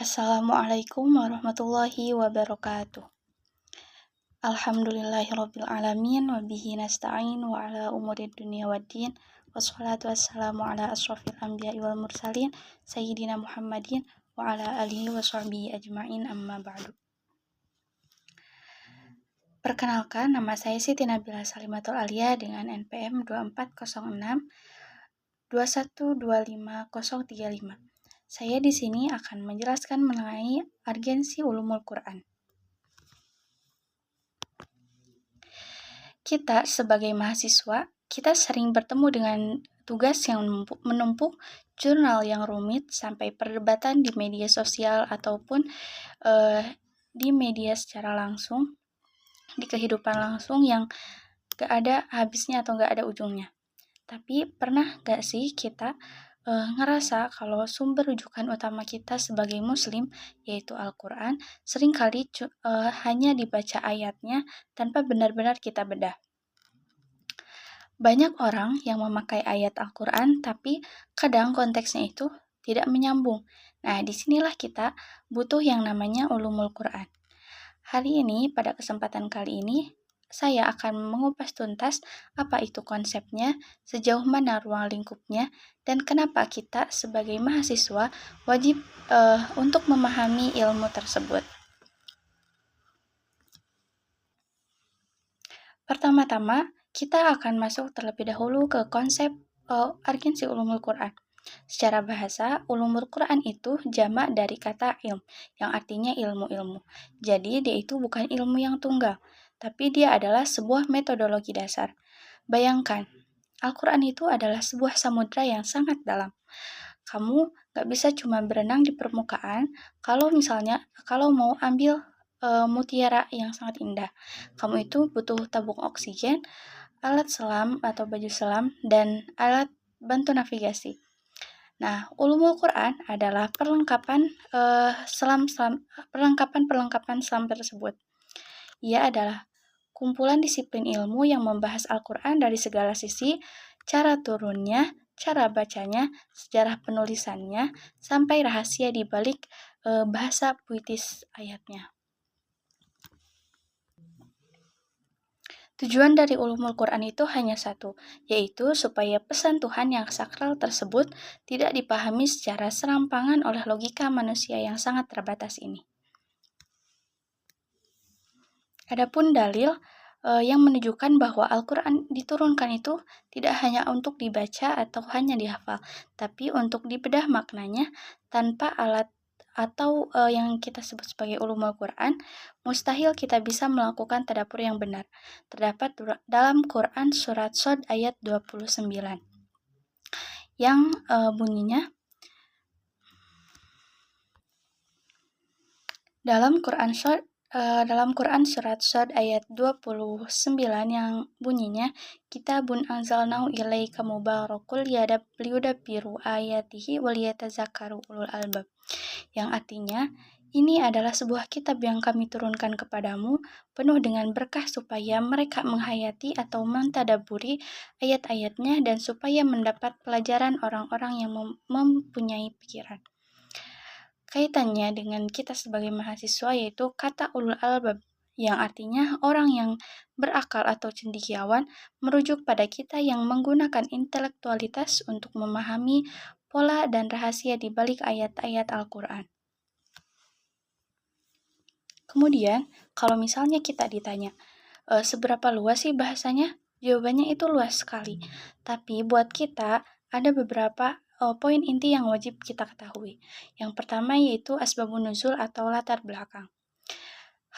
Assalamualaikum warahmatullahi wabarakatuh. Alhamdulillahirabbil alamin wa bihi nasta'in wa ala umurid dunya waddin. Wassalatu wassalamu ala asyrofil anbiya'i wal mursalin sayyidina Muhammadin wa ala alihi wa sahbihi ajma'in, amma ba'du. Perkenalkan, nama saya Siti Nabila Salimatul Alia dengan NPM 2406 2125035. Saya di sini akan menjelaskan mengenai urgensi ulumul Quran. Kita sebagai mahasiswa, kita sering bertemu dengan tugas yang menumpuk, jurnal yang rumit, sampai perdebatan di media sosial ataupun di media secara langsung, di kehidupan langsung yang gak ada habisnya atau gak ada ujungnya. Tapi pernah gak sih kita ngerasa kalau sumber rujukan utama kita sebagai muslim, yaitu Al-Quran, seringkali hanya dibaca ayatnya tanpa benar-benar kita bedah. Banyak orang yang memakai ayat Al-Quran, tapi kadang konteksnya itu tidak menyambung. Nah, disinilah kita butuh yang namanya ulumul Quran. Hari ini, pada kesempatan kali ini, saya akan mengupas tuntas apa itu konsepnya, sejauh mana ruang lingkupnya, dan kenapa kita sebagai mahasiswa wajib untuk memahami ilmu tersebut. Pertama-tama, kita akan masuk terlebih dahulu ke konsep urgensi ulumul Quran. Secara bahasa, ulumul Quran itu jamak dari kata ilm, yang artinya ilmu-ilmu. Jadi, dia itu bukan ilmu yang tunggal, tapi dia adalah sebuah metodologi dasar. Bayangkan, Al-Quran itu adalah sebuah samudra yang sangat dalam. Kamu gak bisa cuma berenang di permukaan, kalau mau ambil mutiara yang sangat indah. Kamu itu butuh tabung oksigen, alat selam atau baju selam, dan alat bantu navigasi. Nah, ulumul Quran adalah perlengkapan selam tersebut. Ia adalah kumpulan disiplin ilmu yang membahas Al-Quran dari segala sisi, cara turunnya, cara bacanya, sejarah penulisannya, sampai rahasia di balik bahasa puitis ayatnya. Tujuan dari ulumul Quran itu hanya satu, yaitu supaya pesan Tuhan yang sakral tersebut tidak dipahami secara serampangan oleh logika manusia yang sangat terbatas ini. Adapun dalil yang menunjukkan bahwa Al-Quran diturunkan itu tidak hanya untuk dibaca atau hanya dihafal, tapi untuk dibedah maknanya tanpa alat atau yang kita sebut sebagai ulumul Quran, mustahil kita bisa melakukan tadabbur yang benar. Terdapat dalam Quran surat Shad ayat 29 yang bunyinya, dalam Quran surat Shad ayat 29 yang bunyinya, Kitabun anzalnahu ilaika mubarakul liyudabbiru ayatihi waliyatazakkaru ulul albab. Yang artinya, ini adalah sebuah kitab yang kami turunkan kepadamu, penuh dengan berkah supaya mereka menghayati atau mentadaburi ayat-ayatnya dan supaya mendapat pelajaran orang-orang yang mempunyai pikiran. Kaitannya dengan kita sebagai mahasiswa yaitu kata ulul albab, yang artinya orang yang berakal atau cendekiawan, merujuk pada kita yang menggunakan intelektualitas untuk memahami pola dan rahasia di balik ayat-ayat Al-Quran. Kemudian, kalau misalnya kita ditanya, seberapa luas sih bahasanya? Jawabannya itu luas sekali. Tapi buat kita, ada beberapa poin inti yang wajib kita ketahui. Yang pertama yaitu asbabun nuzul atau latar belakang.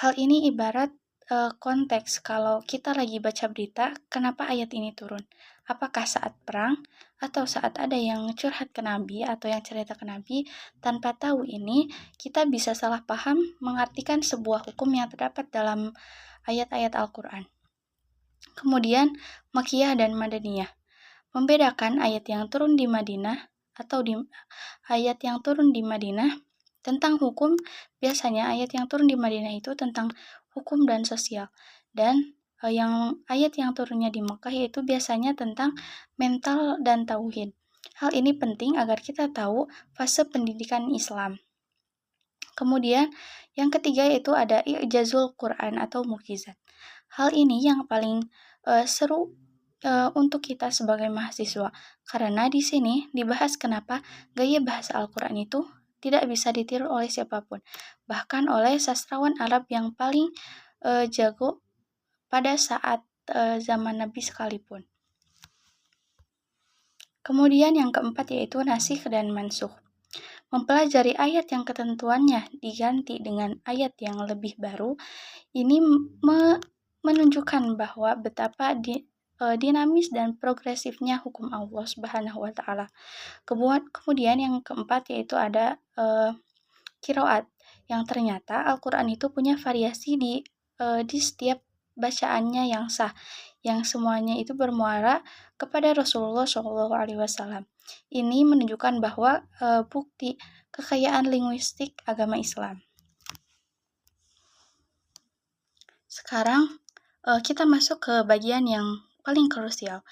Hal ini ibarat konteks kalau kita lagi baca berita, kenapa ayat ini turun? Apakah saat perang atau saat ada yang curhat ke Nabi atau yang cerita ke Nabi? Tanpa tahu ini, kita bisa salah paham mengartikan sebuah hukum yang terdapat dalam ayat-ayat Al-Quran. Kemudian, Makkiyah dan Madaniyah. Membedakan ayat yang turun di Madinah atau ayat yang turun di Madinah tentang hukum. Biasanya ayat yang turun di Madinah itu tentang hukum dan sosial, dan ayat yang turunnya di Makkah yaitu biasanya tentang mental dan tauhid. Hal ini penting agar kita tahu fase pendidikan Islam. Kemudian yang ketiga yaitu ada i'jazul Quran atau mukjizat. Hal ini yang paling seru untuk kita sebagai mahasiswa, karena di sini dibahas kenapa gaya bahasa Al-Quran itu tidak bisa ditiru oleh siapapun, bahkan oleh sastrawan Arab yang paling jago pada saat zaman Nabi sekalipun. Kemudian yang keempat yaitu nasikh dan mansukh. Mempelajari ayat yang ketentuannya diganti dengan ayat yang lebih baru, ini menunjukkan bahwa betapa dinamis dan progresifnya hukum Allah Subhanahu wa taala. Kemudian yang keempat yaitu ada qiraat, yang ternyata Al-Qur'an itu punya variasi di setiap bacaannya yang sah, yang semuanya itu bermuara kepada Rasulullah SAW. Ini menunjukkan bahwa bukti kekayaan linguistik agama Islam. Sekarang kita masuk ke bagian yang paling krusial.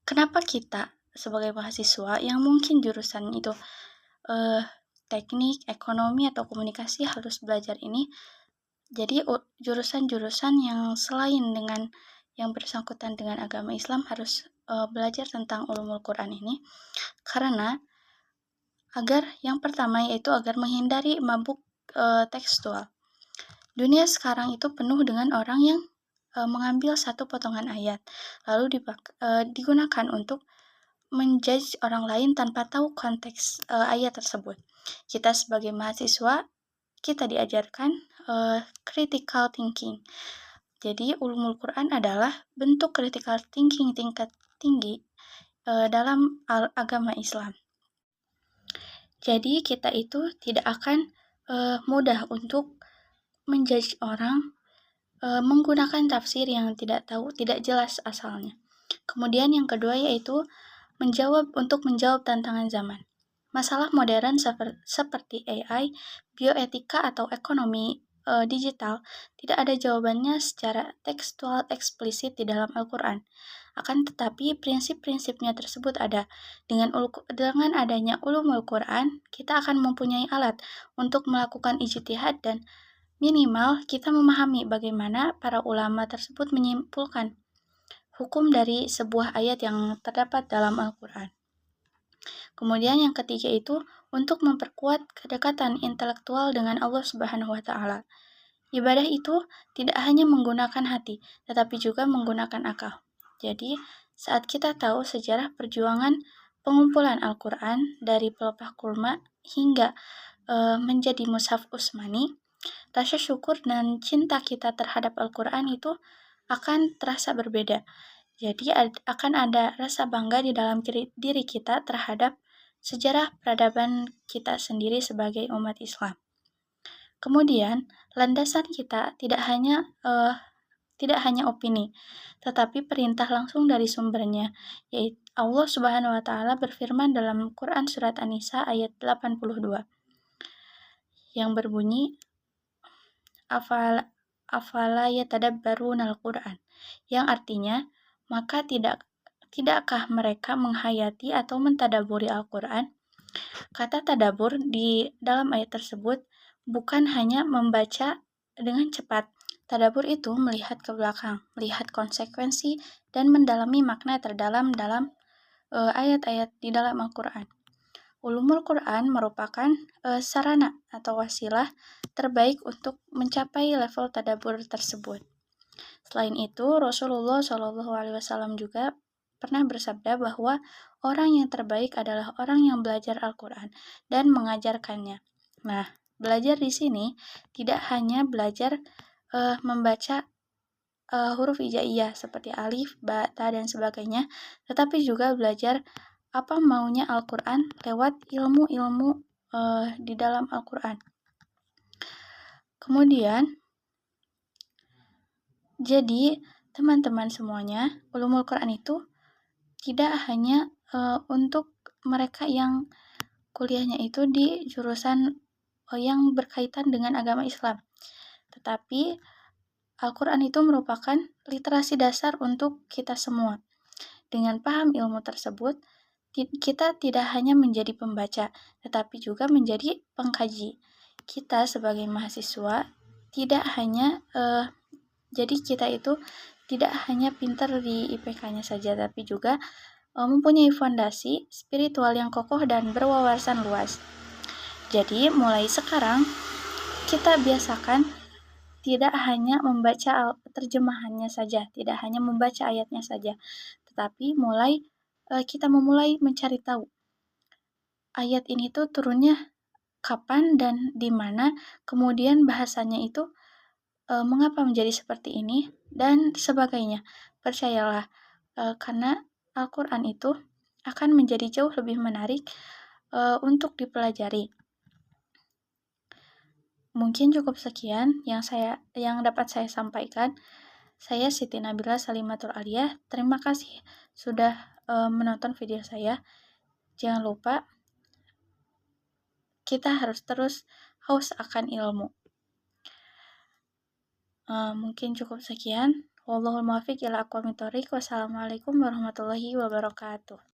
Kenapa kita sebagai mahasiswa yang mungkin jurusan itu teknik, ekonomi, atau komunikasi harus belajar ini? Jadi jurusan-jurusan yang selain dengan yang bersangkutan dengan agama Islam harus belajar tentang ulumul Quran ini, karena yang pertama yaitu agar menghindari mabuk tekstual. Dunia sekarang itu penuh dengan orang yang mengambil satu potongan ayat lalu digunakan untuk menjudge orang lain tanpa tahu konteks ayat tersebut. Kita sebagai mahasiswa, kita diajarkan critical thinking. Jadi ulumul Quran adalah bentuk critical thinking tingkat tinggi dalam agama Islam. Jadi kita itu tidak akan mudah untuk menjudge orang menggunakan tafsir yang tidak jelas asalnya. Kemudian yang kedua yaitu untuk menjawab tantangan zaman. Masalah modern seperti AI, bioetika, atau ekonomi digital tidak ada jawabannya secara tekstual eksplisit di dalam Al-Quran. Akan tetapi prinsip-prinsipnya tersebut ada. Dengan adanya ulumul Quran, kita akan mempunyai alat untuk melakukan ijtihad dan minimal kita memahami bagaimana para ulama tersebut menyimpulkan hukum dari sebuah ayat yang terdapat dalam Al-Quran. Kemudian yang ketiga itu untuk memperkuat kedekatan intelektual dengan Allah Subhanahu wa taala. Ibadah itu tidak hanya menggunakan hati, tetapi juga menggunakan akal. Jadi, saat kita tahu sejarah perjuangan pengumpulan Al-Quran dari pelepah kurma hingga menjadi mushaf Utsmani, rasa syukur dan cinta kita terhadap Al-Quran itu akan terasa berbeda. Jadi akan ada rasa bangga di dalam diri kita terhadap sejarah peradaban kita sendiri sebagai umat Islam. Kemudian, landasan kita tidak hanya opini, tetapi perintah langsung dari sumbernya, yaitu Allah Subhanahu wa taala berfirman dalam Quran surat An-Nisa ayat 82 yang berbunyi afala yatadabbaruna al-Quran, yang artinya maka tidakkah mereka menghayati atau mentadaburi Al-Quran? Kata tadabur di dalam ayat tersebut bukan hanya membaca dengan cepat. Tadabur itu melihat ke belakang, melihat konsekuensi, dan mendalami makna terdalam dalam ayat-ayat di dalam Al-Quran. Ulumul Quran merupakan sarana atau wasilah terbaik untuk mencapai level tadabur tersebut. Selain itu, Rasulullah SAW juga pernah bersabda bahwa orang yang terbaik adalah orang yang belajar Al-Quran dan mengajarkannya. Nah, belajar di sini tidak hanya belajar membaca huruf hijaiyah seperti alif, ba, ta, dan sebagainya, tetapi juga belajar apa maunya Al-Quran lewat ilmu-ilmu di dalam Al-Quran. Kemudian, jadi teman-teman semuanya, ulumul Quran itu tidak hanya untuk mereka yang kuliahnya itu di jurusan yang berkaitan dengan agama Islam. Tetapi Al-Quran itu merupakan literasi dasar untuk kita semua. Dengan paham ilmu tersebut, kita tidak hanya menjadi pembaca, tetapi juga menjadi pengkaji. kita sebagai mahasiswa tidak hanya jadi kita itu tidak hanya pintar di IPK-nya saja, tapi juga mempunyai fondasi spiritual yang kokoh dan berwawasan luas. Jadi mulai sekarang kita biasakan tidak hanya membaca terjemahannya saja, tidak hanya membaca ayatnya saja, tetapi kita memulai mencari tahu ayat ini tuh turunnya kapan dan di mana, kemudian bahasanya itu mengapa menjadi seperti ini dan sebagainya. Percayalah, karena Al-Quran itu akan menjadi jauh lebih menarik untuk dipelajari. Mungkin cukup sekian yang dapat saya sampaikan. Saya Siti Nabila Salimatul Aliyah. Terima kasih sudah menonton video saya. Jangan lupa kita harus terus haus akan ilmu. Mungkin cukup sekian. Wallahul muwaffiq ila aqwamit thoriq. Wassalamualaikum warahmatullahi wabarakatuh.